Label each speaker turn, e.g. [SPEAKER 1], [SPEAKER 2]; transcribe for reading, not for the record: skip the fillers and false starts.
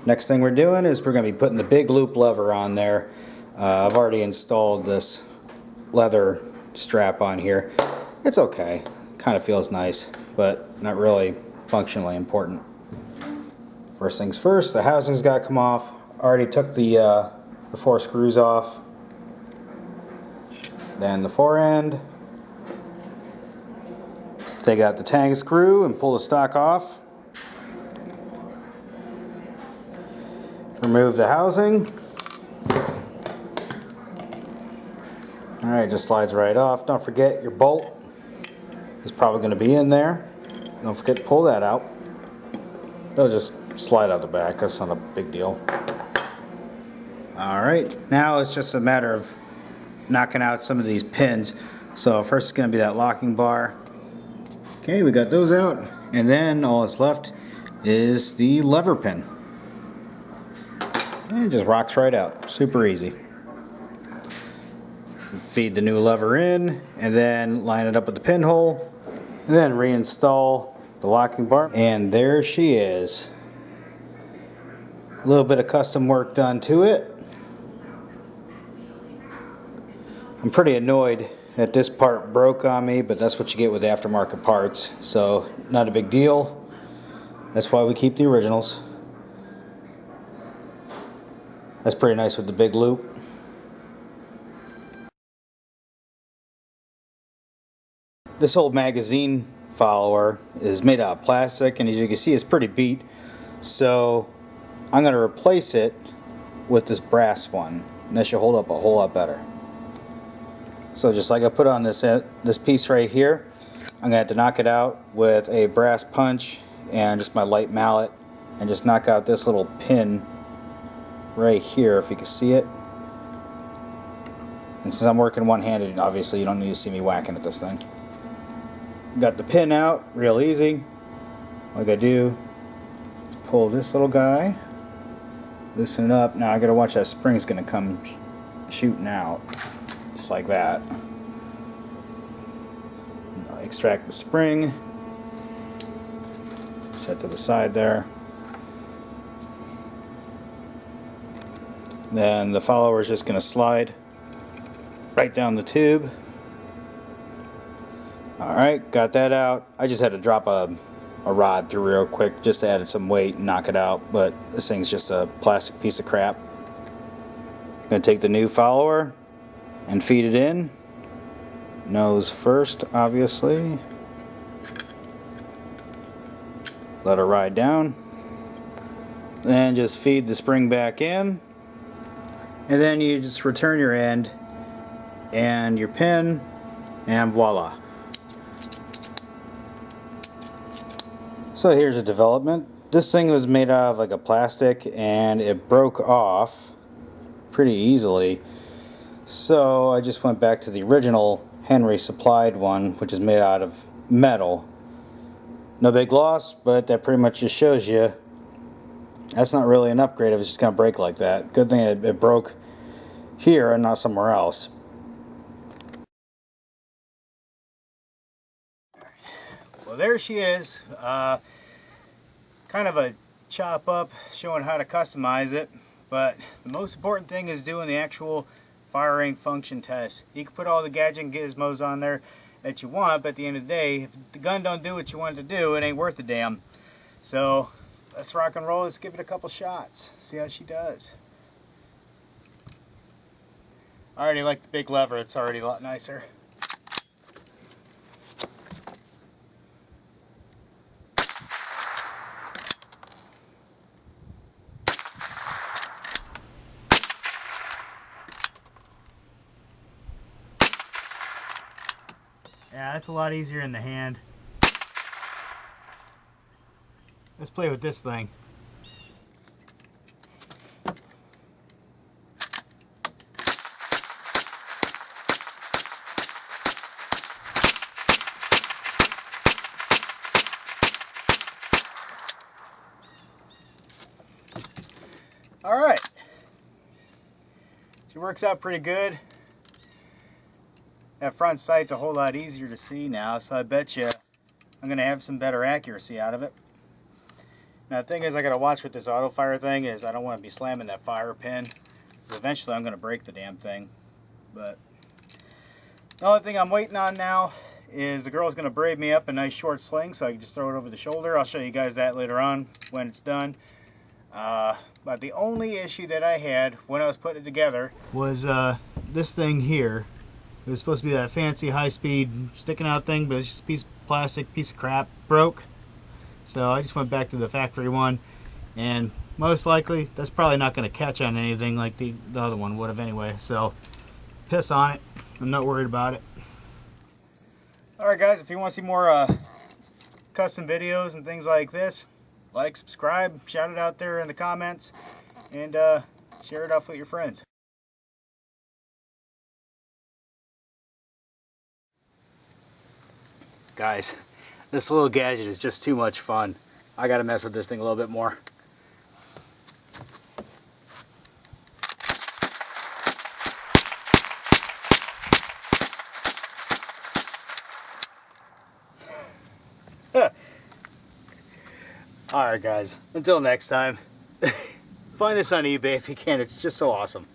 [SPEAKER 1] Next thing we're doing is we're going to be putting the big loop lever on there. I've already installed this leather strap on here. It's okay, kind of feels nice, but not really functionally important. First things first, the housing's got to come off. I already took the 4 screws off. Then the fore end. Take out the tang screw and pull the stock off. Remove the housing. Alright, just slides right off. Don't forget your bolt is probably going to be in there. Don't forget to pull that out. It'll just slide out the back. That's not a big deal. Alright, now it's just a matter of knocking out some of these pins. So first it's going to be that locking bar. Okay, we got those out. And then all that's left is the lever pin. And it just rocks right out. Super easy. Feed the new lever in and then line it up with the pinhole. And then reinstall the locking bar. And there she is. A little bit of custom work done to it. I'm pretty annoyed that this part broke on me, but that's what you get with aftermarket parts. So not a big deal. That's why we keep the originals. That's pretty nice with the big loop. This old magazine follower is made out of plastic, and as you can see it's pretty beat. So I'm going to replace it with this brass one, and that should hold up a whole lot better. So just like I put on this piece right here, I'm going to have to knock it out with a brass punch and just my light mallet, and just knock out this little pin right here, if you can see it. And since I'm working one-handed, obviously you don't need to see me whacking at this thing. Got the pin out, real easy. All I gotta do is pull this little guy, loosen it up. Now I gotta watch that spring's gonna come shooting out, just like that. Extract the spring, set to the side there. Then the follower is just going to slide right down the tube. Alright, got that out. I just had to drop a rod through real quick just to add some weight and knock it out, but this thing's just a plastic piece of crap. Going to take the new follower and feed it in. Nose first, obviously. Let her ride down. Then just feed the spring back in. And then you just return your end and your pin, and voila. So here's a development. This thing was made out of like a plastic, and it broke off pretty easily. So I just went back to the original Henry supplied one, which is made out of metal. No big loss, but that pretty much just shows you that's not really an upgrade if it's just going to break like that. Good thing it broke here and not somewhere else. Well, there she is. Kind of a chop up showing how to customize it, but the most important thing is doing the actual firing function test. You can put all the gadget and gizmos on there that you want, but at the end of the day, if the gun don't do what you want it to do, it ain't worth a damn. So let's rock and roll. Let's give it a couple shots, see how she does. I already like the big lever. It's already a lot nicer. Yeah, that's a lot easier in the hand. Let's play with this thing. Alright. She works out pretty good. That front sight's a whole lot easier to see now, so I bet you I'm going to have some better accuracy out of it. Now the thing is, I gotta watch with this auto fire thing is I don't want to be slamming that fire pin. Eventually I'm gonna break the damn thing. But the only thing I'm waiting on now is the girl's gonna braid me up a nice short sling so I can just throw it over the shoulder. I'll show you guys that later on when it's done. But the only issue that I had when I was putting it together was this thing here. It was supposed to be that fancy high-speed sticking out thing, but it's just a piece of plastic, piece of crap. Broke. So I just went back to the factory one, and most likely that's probably not going to catch on anything like the other one would have anyway. So piss on it. I'm not worried about it. Alright guys, if you want to see more custom videos and things like this, like, subscribe, shout it out there in the comments, and share it off with your friends. Guys, this little gadget is just too much fun. I gotta mess with this thing a little bit more. Alright guys, until next time, find this on eBay if you can, it's just so awesome.